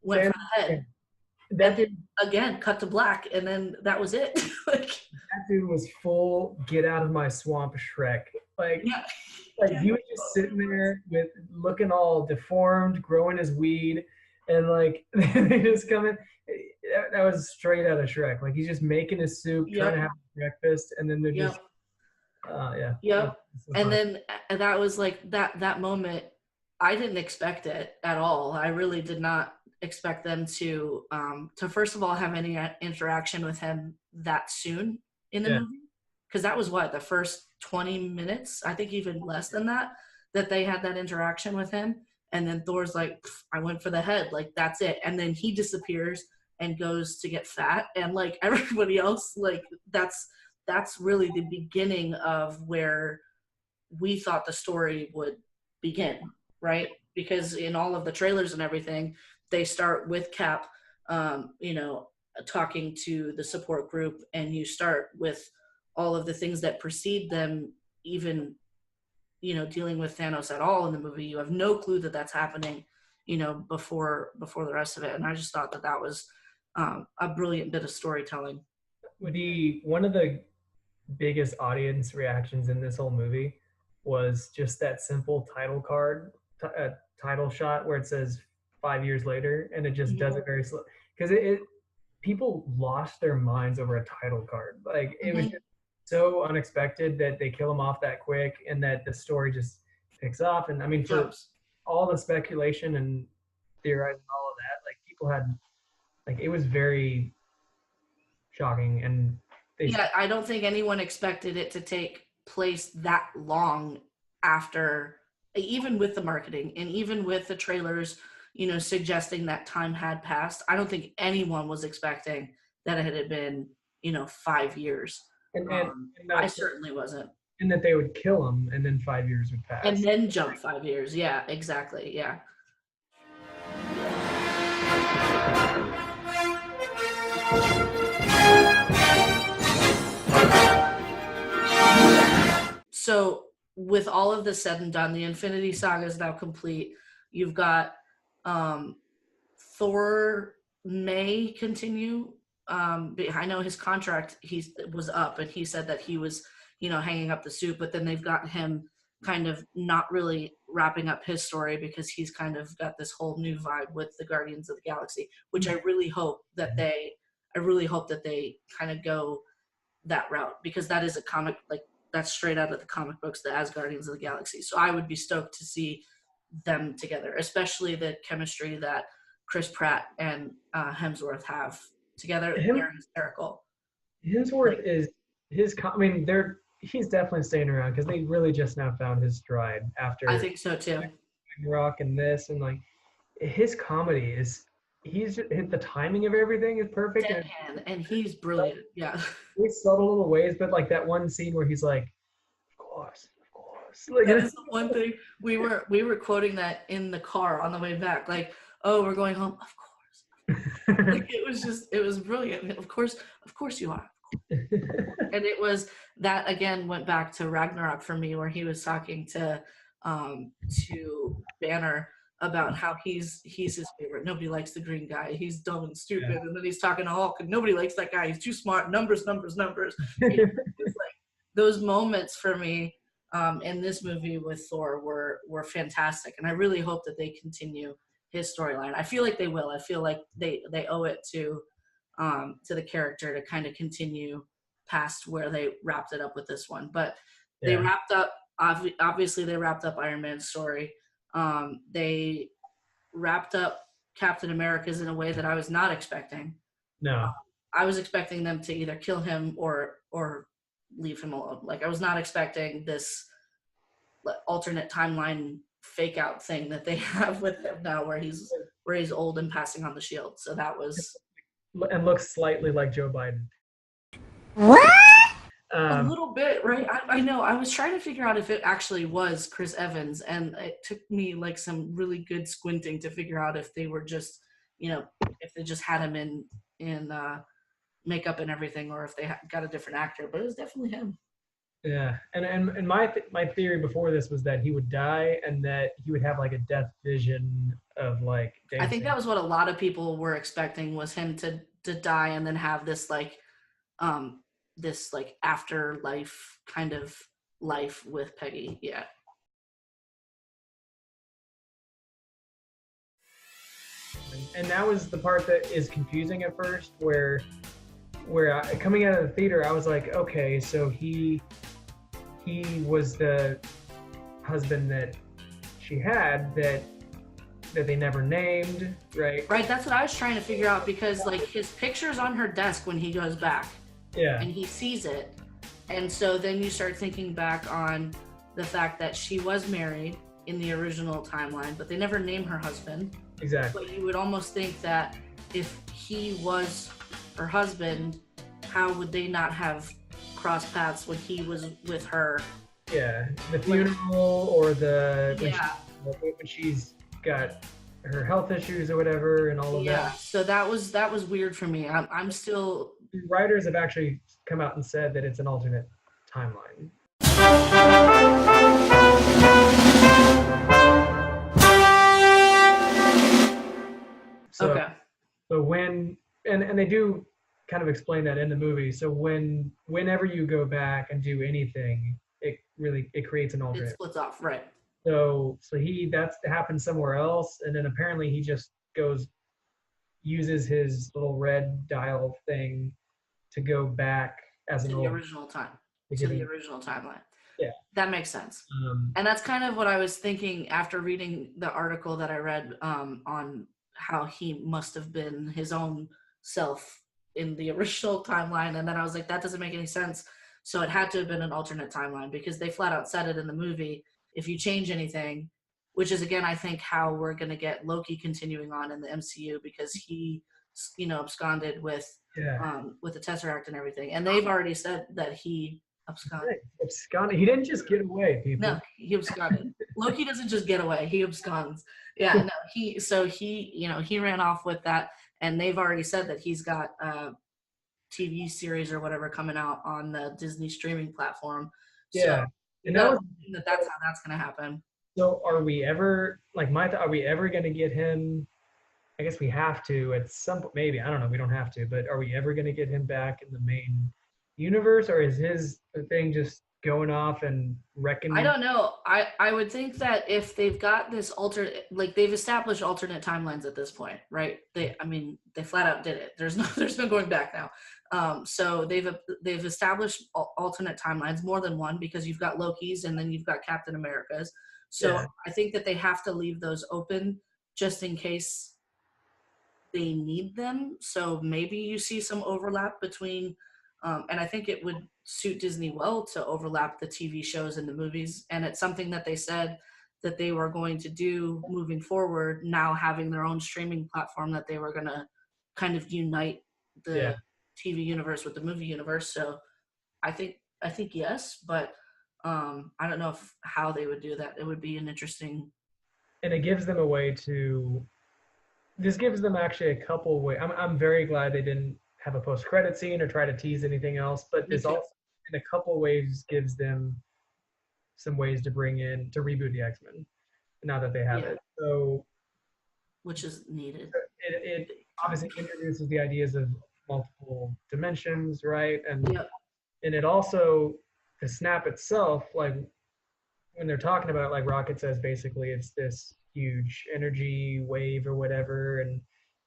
[SPEAKER 4] went for the head.
[SPEAKER 3] That dude,
[SPEAKER 4] Again, cut to black, and then that was it. Like,
[SPEAKER 3] that dude was full get out of my swamp Shrek. Like,
[SPEAKER 4] yeah.
[SPEAKER 3] he was just sitting there with looking all deformed, growing his weed, and like they just come in. That was straight out of Shrek. Like he's just making his soup, trying to have breakfast, and then they're just yeah.
[SPEAKER 4] Yep.
[SPEAKER 3] So
[SPEAKER 4] And
[SPEAKER 3] fun.
[SPEAKER 4] then that was like that moment. I didn't expect it at all. I really did not expect them to first of all have any interaction with him that soon in the movie, because that was the first 20 minutes, I think even less than that they had that interaction with him. And then Thor's like, I went for the head, like that's it. And then he disappears and goes to get fat, and like everybody else, like that's really the beginning of where we thought the story would begin, right? Because in all of the trailers and everything, they start with Cap, talking to the support group, and you start with all of the things that precede them, even, dealing with Thanos at all in the movie. You have no clue that that's happening, before the rest of it. And I just thought that was a brilliant bit of storytelling.
[SPEAKER 3] One of the biggest audience reactions in this whole movie was just that simple title card, title shot where it says 5 years later, and it just does it very slow, because people lost their minds over a title card. Like it was just so unexpected that they kill him off that quick, and that the story just picks off. And I mean, for all the speculation and theorizing all of that, like people had, like it was very shocking, and
[SPEAKER 4] Yeah, I don't think anyone expected it to take place that long after, even with the marketing and even with the trailers, suggesting that time had passed. I don't think anyone was expecting that it had been, 5 years.
[SPEAKER 3] and
[SPEAKER 4] I certainly wasn't.
[SPEAKER 3] and that they would kill him, and then 5 years would pass.
[SPEAKER 4] And then jump 5 years. Yeah, exactly. Yeah. So with all of this said and done, the Infinity Saga is now complete. You've got Thor may continue. I know his contract was up, and he said that he was, hanging up the suit. But then they've got him kind of not really wrapping up his story because he's kind of got this whole new vibe with the Guardians of the Galaxy, which I really hope that they kind of go that route, because that is a comic, like that's straight out of the comic books, the As Guardians of the Galaxy. So I would be stoked to see them together, especially the chemistry that Chris Pratt and Hemsworth have together. They're hysterical.
[SPEAKER 3] Hemsworth is he's definitely staying around because they really just now found his stride after.
[SPEAKER 4] I think so too.
[SPEAKER 3] Rock and this, and like his comedy is, he's hit the timing of everything is perfect.
[SPEAKER 4] And he's brilliant. Yeah.
[SPEAKER 3] These subtle little ways, but like that one scene where he's like, of course. Like,
[SPEAKER 4] that is the one thing we were quoting that in the car on the way back. Like, oh, we're going home. Of course. Like it was brilliant. Of course you are. And it was that, again, went back to Ragnarok for me, where he was talking to Banner about how he's his favorite. Nobody likes the green guy. He's dumb and stupid. Yeah. And then he's talking to Hulk, and nobody likes that guy. He's too smart. Numbers. It's like those moments for me in this movie with Thor were fantastic, and I really hope that they continue his storyline. I feel like they will. I feel like they owe it to the character to kind of continue past where they wrapped it up with this one. But they wrapped up, obviously they wrapped up Iron Man's story. They wrapped up Captain America's in a way that I was not expecting.
[SPEAKER 3] No.
[SPEAKER 4] I was expecting them to either kill him or leave him alone. Like, I was not expecting this alternate timeline fake out thing that they have with him now, where he's old and passing on the shield. So that was,
[SPEAKER 3] and looks slightly like Joe Biden.
[SPEAKER 7] What?
[SPEAKER 4] A little bit, right? I know. I was trying to figure out if it actually was Chris Evans, and it took me like some really good squinting to figure out if they were just, if they just had him in makeup and everything, or if they got a different actor. But it was definitely him.
[SPEAKER 3] Yeah, and my theory before this was that he would die, and that he would have like a death vision of like dancing.
[SPEAKER 4] I think that was what a lot of people were expecting, was him to die and then have this afterlife kind of life with Peggy. Yeah.
[SPEAKER 3] And that was the part that is confusing at first, where coming out of the theater, I was like, okay, so he was the husband that she had that they never named, right?
[SPEAKER 4] Right, that's what I was trying to figure out, because like his picture's on her desk when he goes back.
[SPEAKER 3] Yeah.
[SPEAKER 4] And he sees it. And so then you start thinking back on the fact that she was married in the original timeline, but they never name her husband.
[SPEAKER 3] Exactly.
[SPEAKER 4] But you would almost think that if he was her husband, how would they not have crossed paths when he was with her?
[SPEAKER 3] Yeah, the funeral, or when she's got her health issues or whatever, and all of that.
[SPEAKER 4] Yeah, so that was weird for me. I'm still.
[SPEAKER 3] The writers have actually come out and said that it's an alternate timeline. So,
[SPEAKER 4] okay.
[SPEAKER 3] So when and they do kind of explain that in the movie. So whenever you go back and do anything, it creates an alternate.
[SPEAKER 4] It splits off, right?
[SPEAKER 3] So that happens somewhere else, and then apparently he just uses his little red dial thing to go back as
[SPEAKER 4] to the original time, to the original timeline.
[SPEAKER 3] Yeah.
[SPEAKER 4] That makes sense. And that's kind of what I was thinking after reading the article that I read on how he must have been his own self in the original timeline. And then I was like, that doesn't make any sense. So it had to have been an alternate timeline because they flat out said it in the movie. If you change anything, which is, again, I think how we're going to get Loki continuing on in the MCU because he, absconded with the Tesseract and everything. And they've already said that he
[SPEAKER 3] absconded. He didn't just get away, people.
[SPEAKER 4] No, he absconded. Loki doesn't just get away; he absconds. Yeah, no, he ran off with that, and they've already said that he's got a TV series or whatever coming out on the Disney streaming platform.
[SPEAKER 3] Yeah,
[SPEAKER 4] so and that's how that's going to happen.
[SPEAKER 3] So, are we ever are we ever going to get him? I guess we have to at some point. Maybe, I don't know. We don't have to, but are we ever going to get him back in the main universe, or is his thing just going off and wrecking?
[SPEAKER 4] I don't know. I would think that if they've got this they've established alternate timelines at this point, right? They flat out did it. There's no going back now. So they've established alternate timelines, more than one, because you've got Loki's and then you've got Captain America's. So I think that they have to leave those open just in case they need them. So maybe you see some overlap between. And I think it would suit Disney well to overlap the TV shows and the movies. And it's something that they said that they were going to do moving forward, now having their own streaming platform, that they were going to kind of unite the TV universe with the movie universe. So I think yes, but I don't know how they would do that. It would be an interesting.
[SPEAKER 3] And it gives them a way to. This gives them actually a couple ways. I'm very glad they didn't have a post-credit scene or try to tease anything else, but this also in a couple ways gives them some ways to reboot the X-Men now that they have it. So,
[SPEAKER 4] which is needed.
[SPEAKER 3] It obviously introduces the ideas of multiple dimensions, right? And it also, the snap itself, like when they're talking about it, like Rocket says, basically it's this huge energy wave or whatever,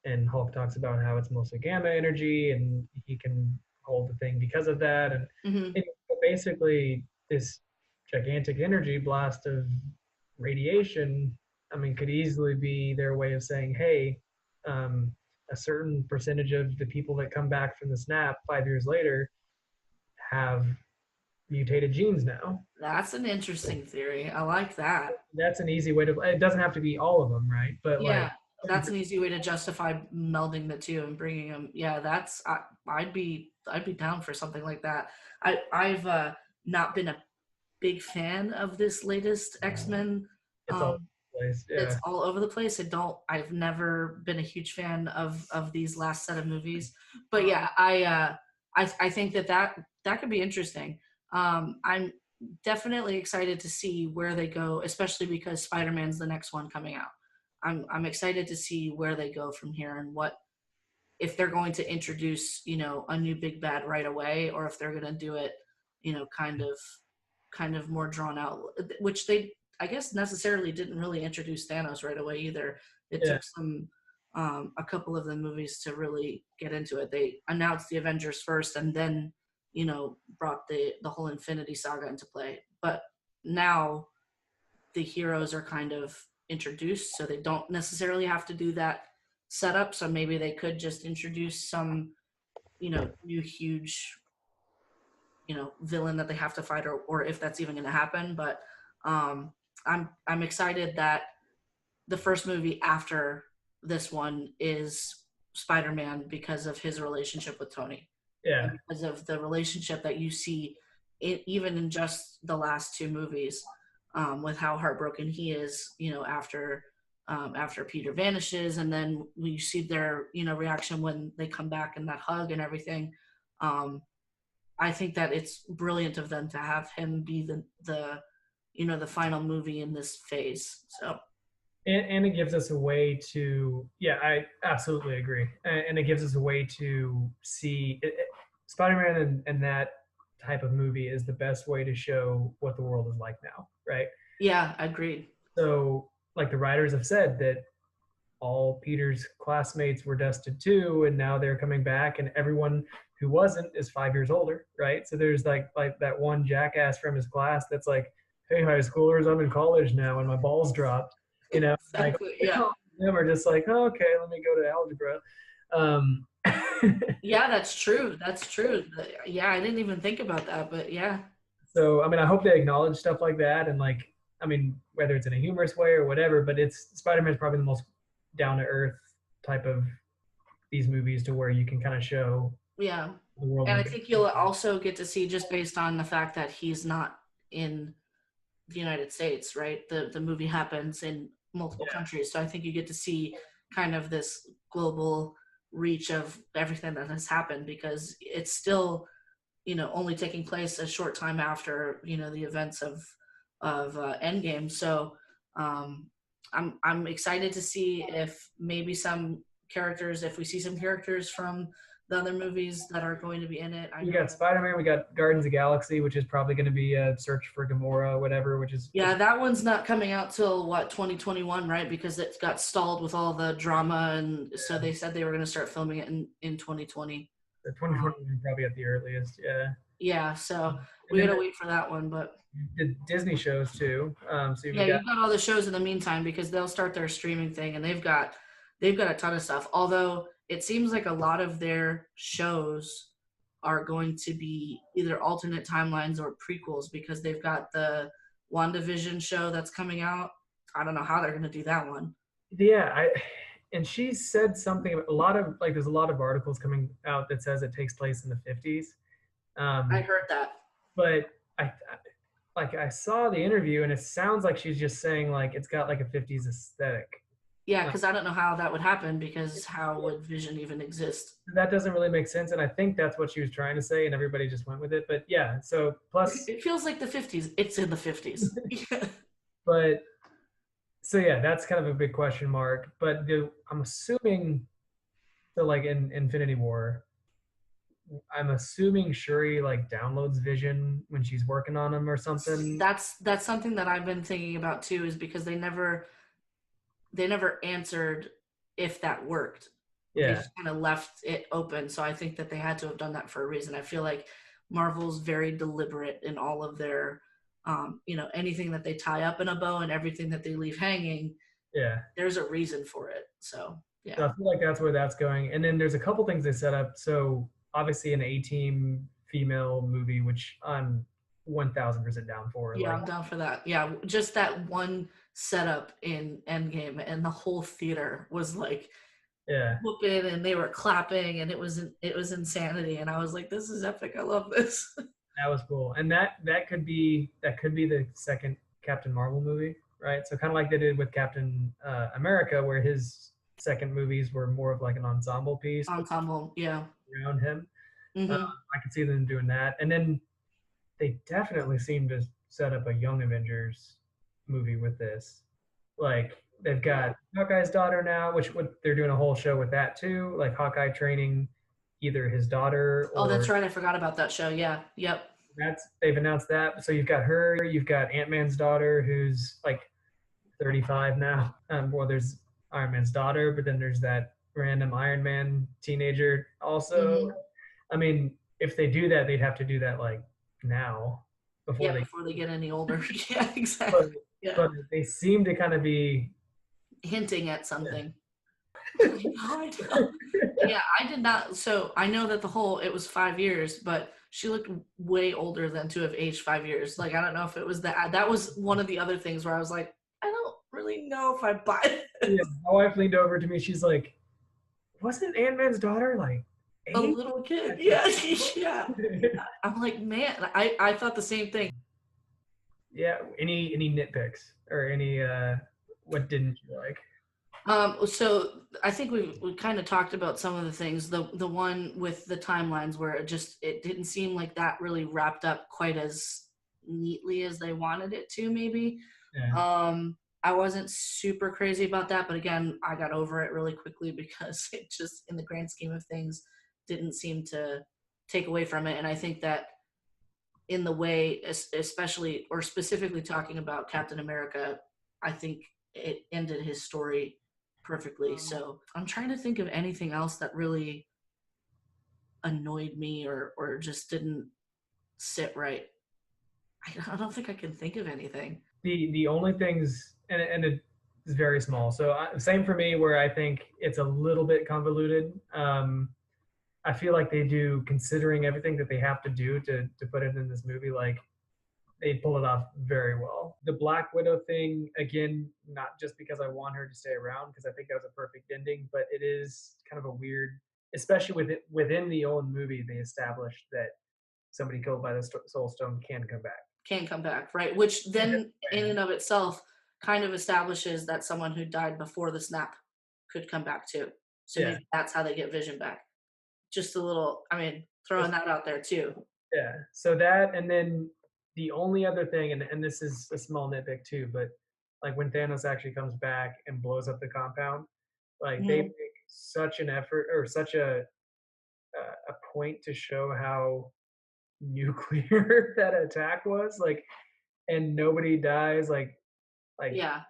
[SPEAKER 3] and Hulk talks about how it's mostly gamma energy and he can hold the thing because of that. And basically this gigantic energy blast of radiation, could easily be their way of saying, hey, a certain percentage of the people that come back from the snap 5 years later have mutated genes now.
[SPEAKER 4] That's an interesting theory. I like that.
[SPEAKER 3] That's an easy way to, it doesn't have to be all of them, right? But
[SPEAKER 4] that's an easy way to justify melding the two and bringing them. Yeah, I'd be down for something like that. I've not been a big fan of this latest X-Men.
[SPEAKER 3] It's all over the place. Yeah.
[SPEAKER 4] It's all over the place. I've never been a huge fan of these last set of movies. But yeah, I think that could be interesting. I'm definitely excited to see where they go, especially because Spider-Man's the next one coming out. I'm excited to see where they go from here and what, if they're going to introduce, a new big bad right away, or if they're going to do it, kind of more drawn out, which they, I guess, necessarily didn't really introduce Thanos right away either. It took a couple of the movies to really get into it. They announced the Avengers first and then, brought the whole Infinity Saga into play. But now the heroes are kind of introduced, so they don't necessarily have to do that setup. So maybe they could just introduce some, new huge, villain that they have to fight, or if that's even going to happen. But I'm excited that the first movie after this one is Spider-Man because of his relationship with Tony.
[SPEAKER 3] Yeah.
[SPEAKER 4] Because of the relationship that you see even in just the last two movies, with how heartbroken he is, after Peter vanishes, and then we see their, reaction when they come back and that hug and everything. I think that it's brilliant of them to have him be the final movie in this phase. So.
[SPEAKER 3] And it gives us a way to, I absolutely agree. And it gives us a way to see Spider-Man and that type of movie is the best way to show what the world is like now, right?
[SPEAKER 4] Yeah, agreed.
[SPEAKER 3] So, like the writers have said, that all Peter's classmates were dusted too, and now they're coming back, and everyone who wasn't is 5 years older, right? So there's like that one jackass from his class that's like, "Hey, high schoolers, I'm in college now, and my balls dropped." You know,
[SPEAKER 4] Exactly.
[SPEAKER 3] like them are just like, oh, "Okay, let me go to algebra."
[SPEAKER 4] Yeah, that's true. That's true. Yeah, I didn't even think about that, but yeah.
[SPEAKER 3] So I mean, I hope they acknowledge stuff like that, and like, I mean, whether it's in a humorous way or whatever, but Spider-Man is probably the most down to earth type of these movies, to where you can kind of show
[SPEAKER 4] Yeah.
[SPEAKER 3] the world.
[SPEAKER 4] And I think you'll also get to see, just based on the fact that he's not in the United States, right? The movie happens in multiple countries. So I think you get to see kind of this global reach of everything that has happened, because it's still, only taking place a short time after, the events of Endgame. So I'm excited to see if maybe if we see some characters from the other movies that are going to be in it.
[SPEAKER 3] We got Spider-Man, we got Guardians of the Galaxy, which is probably going to be a search for Gamora, whatever, which is...
[SPEAKER 4] Yeah, that one's not coming out till, 2021, right? Because it got stalled with all the drama, and so they said they were going to start filming it in 2020.
[SPEAKER 3] 2020 probably at the earliest, yeah.
[SPEAKER 4] Yeah, so we got to wait for that one, but...
[SPEAKER 3] The Disney shows, too. So
[SPEAKER 4] you've got all the shows in the meantime, because they'll start their streaming thing, and they've got a ton of stuff, although it seems like a lot of their shows are going to be either alternate timelines or prequels, because they've got the WandaVision show that's coming out. I don't know how they're going to do that one.
[SPEAKER 3] Yeah, and she said something, there's a lot of articles coming out that says it takes place in the 50s.
[SPEAKER 4] I heard that.
[SPEAKER 3] But I saw the interview, and it sounds like she's just saying like it's got like a 50s aesthetic.
[SPEAKER 4] Yeah, because I don't know how that would happen, because how would Vision even exist?
[SPEAKER 3] That doesn't really make sense, and I think that's what she was trying to say, and everybody just went with it. But yeah, so plus...
[SPEAKER 4] It feels like the 50s. It's in the 50s.
[SPEAKER 3] But, so yeah, that's kind of a big question mark. But I'm assuming, so like in Infinity War, I'm assuming Shuri like downloads Vision when she's working on him or something.
[SPEAKER 4] That's something that I've been thinking about too, is because they never answered if that worked.
[SPEAKER 3] Yeah.
[SPEAKER 4] They just kind of left it open. So I think that they had to have done that for a reason. I feel like Marvel's very deliberate in all of their, anything that they tie up in a bow and everything that they leave hanging.
[SPEAKER 3] Yeah.
[SPEAKER 4] There's a reason for it. So, yeah.
[SPEAKER 3] So I feel like that's where that's going. And then there's a couple things they set up. So obviously an A-team female movie, which I'm 1,000% down for.
[SPEAKER 4] Yeah, I'm down for that. Yeah, just that one setup in Endgame, and the whole theater was like, whooping, and they were clapping, and it was insanity. And I was like, this is epic. I love this.
[SPEAKER 3] That was cool. And that could be the second Captain Marvel movie, right? So kind of like they did with Captain America, where his second movies were more of like an ensemble piece.
[SPEAKER 4] Yeah.
[SPEAKER 3] Around him.
[SPEAKER 4] Mm-hmm.
[SPEAKER 3] I could see them doing that. And then they definitely seem to set up a Young Avengers movie with this. Like, they've got Hawkeye's daughter now, they're doing a whole show with that too. Like Hawkeye training either his daughter or...
[SPEAKER 4] Oh, that's right. I forgot about that show. Yeah. Yep.
[SPEAKER 3] They've announced that. So you've got her, you've got Ant-Man's daughter, who's like 35 now. Well, there's Iron Man's daughter, but then there's that random Iron Man teenager also. Mm-hmm. I mean, if they do that, they'd have to do that like now before
[SPEAKER 4] they get any older. Yeah, exactly.
[SPEAKER 3] But they seem to kind of be
[SPEAKER 4] hinting at something. Yeah, I did not. So I know that it was 5 years, but she looked way older than to have aged 5 years. Like, I don't know if it was that was one of the other things where I was like, I don't really know if I buy it.
[SPEAKER 3] Yeah, my wife leaned over to me. She's like, wasn't Ant-Man's daughter like 8?
[SPEAKER 4] A little kid? Yeah. Yeah. I'm like, man, I thought the same thing.
[SPEAKER 3] Yeah. Any nitpicks or any what didn't you like?
[SPEAKER 4] So I think we kind of talked about some of the things. The one with the timelines where it didn't seem like that really wrapped up quite as neatly as they wanted it to, maybe. Yeah. I wasn't super crazy about that, but again, I got over it really quickly because it just, in the grand scheme of things, didn't seem to take away from it. And I think that in the way, especially or specifically talking about Captain America, I think it ended his story perfectly. So I'm trying to think of anything else that really annoyed me or just didn't sit right. I don't think I can think of anything.
[SPEAKER 3] The only things, and it's very small. So same for me, where I think it's a little bit convoluted. I feel like they do, considering everything that they have to do to put it in this movie, like they pull it off very well. The Black Widow thing, again, not just because I want her to stay around, because I think that was a perfect ending, but it is kind of a weird, especially within the old movie, they established that somebody killed by the Soul Stone can come back.
[SPEAKER 4] Can come back, right? Which then, in and of itself, kind of establishes that someone who died before the snap could come back too. So maybe that's how they get Vision back. Just a little, I mean, throwing that out there too.
[SPEAKER 3] Yeah. So that, and then the only other thing, and this is a small nitpick too, but like when Thanos actually comes back and blows up the compound, like they make such an effort or such a point to show how nuclear that attack was, like, and nobody dies, like
[SPEAKER 4] Yeah.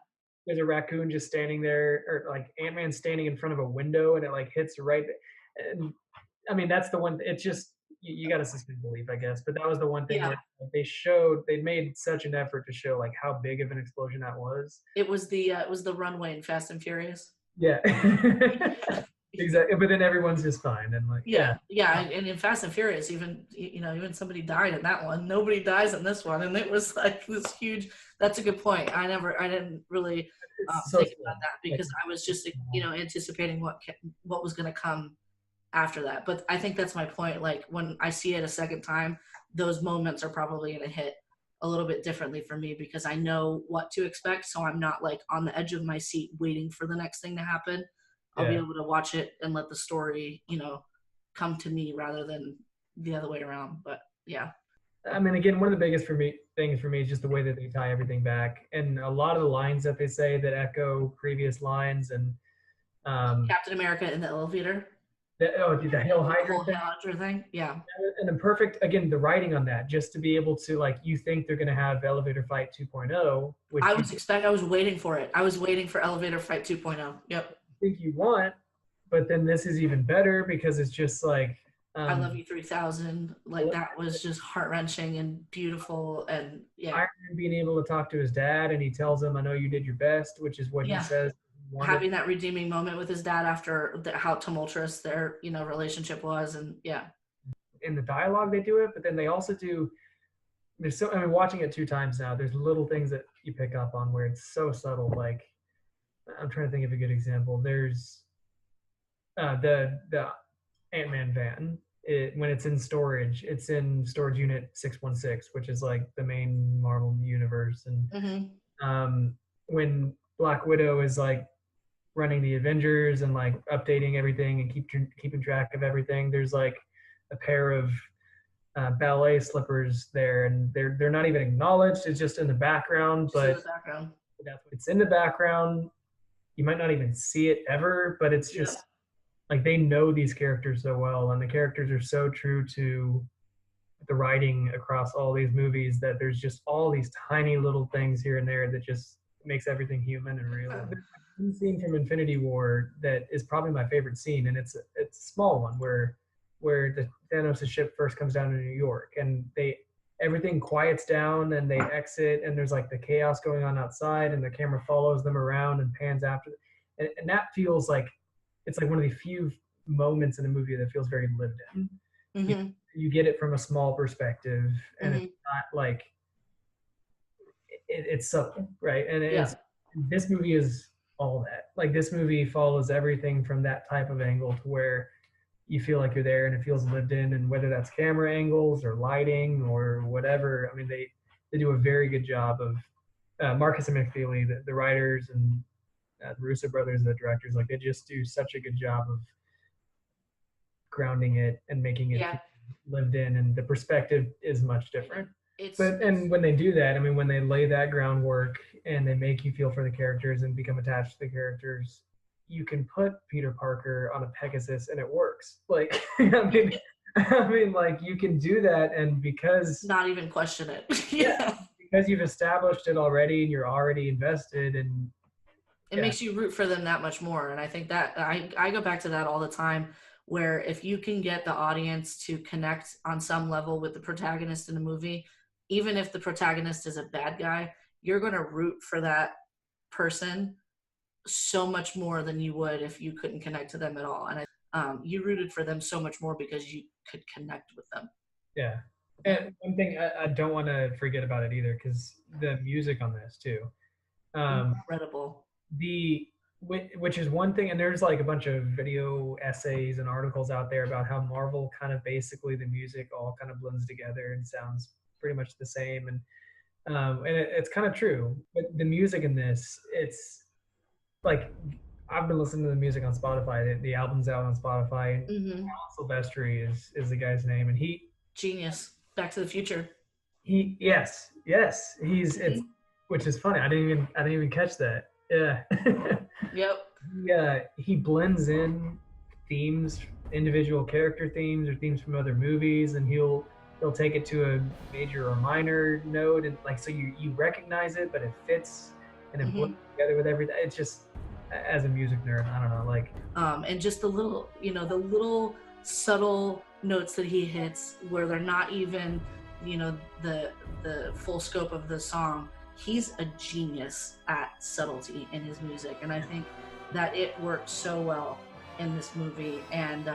[SPEAKER 3] there's a raccoon just standing there, or like Ant-Man standing in front of a window, and it like hits right, and I mean that's the one. It's just you got to suspend belief, I guess. But that was the one thing where they made such an effort to show like how big of an explosion that was.
[SPEAKER 4] It was the runway in Fast and Furious.
[SPEAKER 3] Yeah. Exactly. But then everyone's just fine and like
[SPEAKER 4] yeah. And in Fast and Furious, even even somebody died in that one. Nobody dies in this one, and it was like this huge. That's a good point. I didn't really think about that because I was just anticipating what was going to come after that. But I think that's my point. Like when I see it a second time, those moments are probably going to hit a little bit differently for me because I know what to expect. So I'm not like on the edge of my seat waiting for the next thing to happen. I'll be able to watch it and let the story, come to me rather than the other way around. But yeah.
[SPEAKER 3] I mean, again, one of the biggest things for me is just the way that they tie everything back, and a lot of the lines that they say that echo previous lines, and
[SPEAKER 4] Captain America in the elevator.
[SPEAKER 3] The Hail Hydra
[SPEAKER 4] thing. Yeah.
[SPEAKER 3] And the perfect, again, the writing on that, just to be able to, like, you think they're going to have Elevator Fight 2.0. Which
[SPEAKER 4] I was waiting for it. I was waiting for Elevator Fight 2.0. Yep.
[SPEAKER 3] Think you want, but then this is even better because it's just like
[SPEAKER 4] I Love You 3000. Like that was just heart-wrenching and beautiful, and
[SPEAKER 3] Iron Man being able to talk to his dad, and he tells him, "I know you did your best," which is what he says.
[SPEAKER 4] Having that redeeming moment with his dad after how tumultuous their relationship was, and
[SPEAKER 3] in the dialogue they do it, but then they also do. Watching it 2 times now, there's little things that you pick up on where it's so subtle. Like I'm trying to think of a good example. There's the Ant-Man van. When it's in storage unit 616, which is like the main Marvel universe. And when Black Widow is like running the Avengers and like updating everything and keeping track of everything, there's like a pair of ballet slippers there, and they're not even acknowledged. It's just in the background, it's in the background. You might not even see it ever, but it's just like they know these characters so well, and the characters are so true to the writing across all these movies that there's just all these tiny little things here and there that just makes everything human and real. There's one scene from Infinity War that is probably my favorite scene, and it's a small one where the Thanos' ship first comes down to New York, and everything quiets down and they exit, and there's like the chaos going on outside, and the camera follows them around and pans after them. And that feels like it's like one of the few moments in a movie that feels very lived in. You get it from a small perspective, and it's not like it's subtle, right? And this movie is all that. Like this movie follows everything from that type of angle to where you feel like you're there and it feels lived in, and whether that's camera angles or lighting or whatever. I mean, they do a very good job of Markus and McFeely, the writers, and the Russo brothers, the directors. Like they just do such a good job of grounding it and making it lived in, and the perspective is much different. And when they do that, I mean, when they lay that groundwork and they make you feel for the characters and become attached to the characters, you can put Peter Parker on a Pegasus and it works. Like, I mean, like you can do that, and because
[SPEAKER 4] not even question it.
[SPEAKER 3] Because you've established it already and you're already invested, and
[SPEAKER 4] It makes you root for them that much more. And I think that I go back to that all the time, where if you can get the audience to connect on some level with the protagonist in a movie, even if the protagonist is a bad guy, you're going to root for that person so much more than you would if you couldn't connect to them at all. And you rooted for them so much more because you could connect with them.
[SPEAKER 3] Yeah. And one thing I don't want to forget about it either, because the music on this too.
[SPEAKER 4] Incredible.
[SPEAKER 3] Which is one thing, and there's like a bunch of video essays and articles out there about how Marvel kind of basically the music all kind of blends together and sounds pretty much the same, and it's kind of true. But the music in this, it's like I've been listening to the music on Spotify. The album's out on Spotify. And Alan Silvestri is the guy's name, and he
[SPEAKER 4] genius. Back to the Future.
[SPEAKER 3] Yes, he's it's which is funny. I didn't even catch that. Yeah.
[SPEAKER 4] Yep.
[SPEAKER 3] He blends in themes, individual character themes or themes from other movies, and he'll take it to a major or minor note, and like so you recognize it, but it fits and it blends together with everything. It's just, as a music nerd, I don't know, like
[SPEAKER 4] and just the little subtle notes that he hits where they're not even the full scope of the song. He's a genius at subtlety in his music, and I think that it worked so well in this movie. And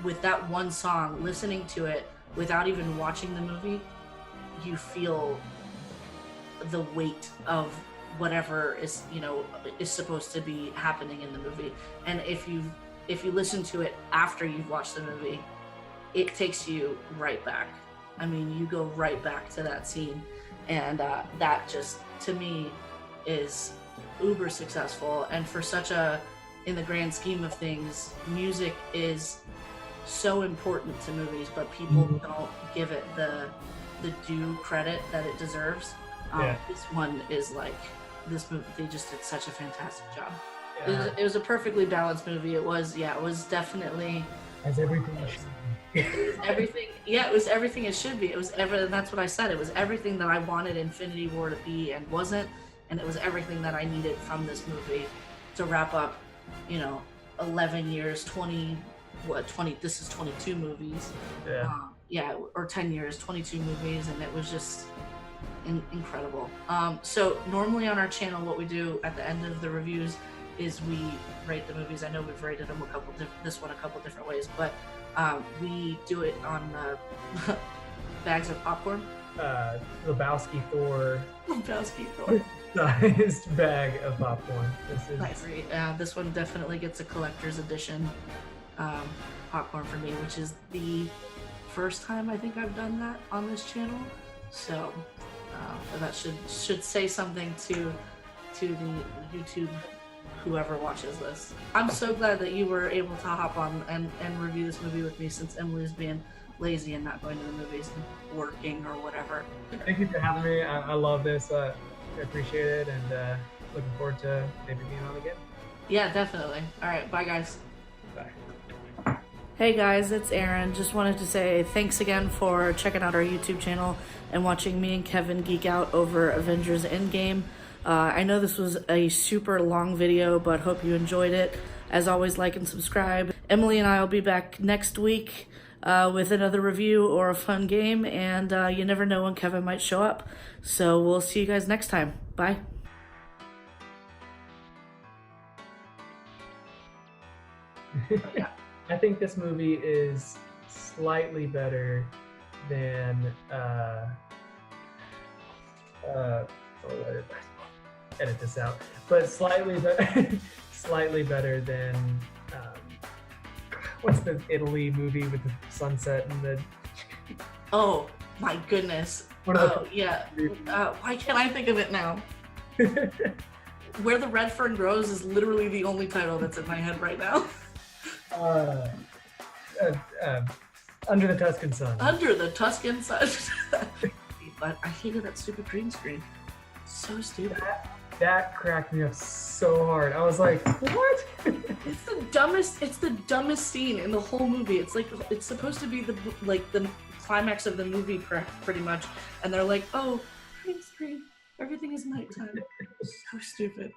[SPEAKER 4] with that one song, listening to it without even watching the movie, you feel the weight of whatever is supposed to be happening in the movie. And if you listen to it after you've watched the movie, it takes you right back. I mean, you go right back to that scene, and that just, to me, is uber successful. And for such a, in the grand scheme of things, music is so important to movies, but people don't give it the due credit that it deserves. This one is like, this movie, they just did such a fantastic job. It was a perfectly balanced movie. It was definitely
[SPEAKER 3] as everything
[SPEAKER 4] it was everything. Yeah, it was everything it should be. It was and that's what I said. It was everything that I wanted Infinity War to be and wasn't, and it was everything that I needed from this movie to wrap up, 11 years, 20, this is 22 movies. Or 10 years, 22 movies, and it was just incredible. So normally on our channel, what we do at the end of the reviews is we rate the movies. I know we've rated them this one a couple different ways, but we do it on bags of popcorn.
[SPEAKER 3] Lebowski Thor
[SPEAKER 4] Lebowski
[SPEAKER 3] sized bag of popcorn.
[SPEAKER 4] This one definitely gets a collector's edition popcorn for me, which is the first time I think I've done that on this channel. So that should say something to the YouTube whoever watches this. I'm so glad that you were able to hop on and review this movie with me, since Emily's being lazy and not going to the movies and working or whatever.
[SPEAKER 3] Thank you for having me. I love this. I appreciate it, and looking forward to maybe being on again.
[SPEAKER 4] Yeah, definitely. All right, bye guys.
[SPEAKER 3] Bye.
[SPEAKER 4] Hey guys, it's Erinn. Just wanted to say thanks again for checking out our YouTube channel and watching me and Kevin geek out over Avengers Endgame. I know this was a super long video, but hope you enjoyed it. As always, like and subscribe. Emily and I will be back next week with another review or a fun game, and you never know when Kevin might show up. So we'll see you guys next time. Bye.
[SPEAKER 3] I think this movie is slightly better than edit this out, but slightly better than what's the Italy movie with the sunset and the
[SPEAKER 4] oh my goodness. Yeah. Why can't I think of it now? Where the Red Fern Grows is literally the only title that's in my head right now.
[SPEAKER 3] Under the Tuscan Sun.
[SPEAKER 4] Under the Tuscan Sun. But I hated that stupid green screen. So stupid.
[SPEAKER 3] That cracked me up so hard. I was like, what?
[SPEAKER 4] It's the dumbest scene in the whole movie. It's like, it's supposed to be the climax of the movie pretty much. And they're like, oh, green screen. Everything is nighttime. So stupid.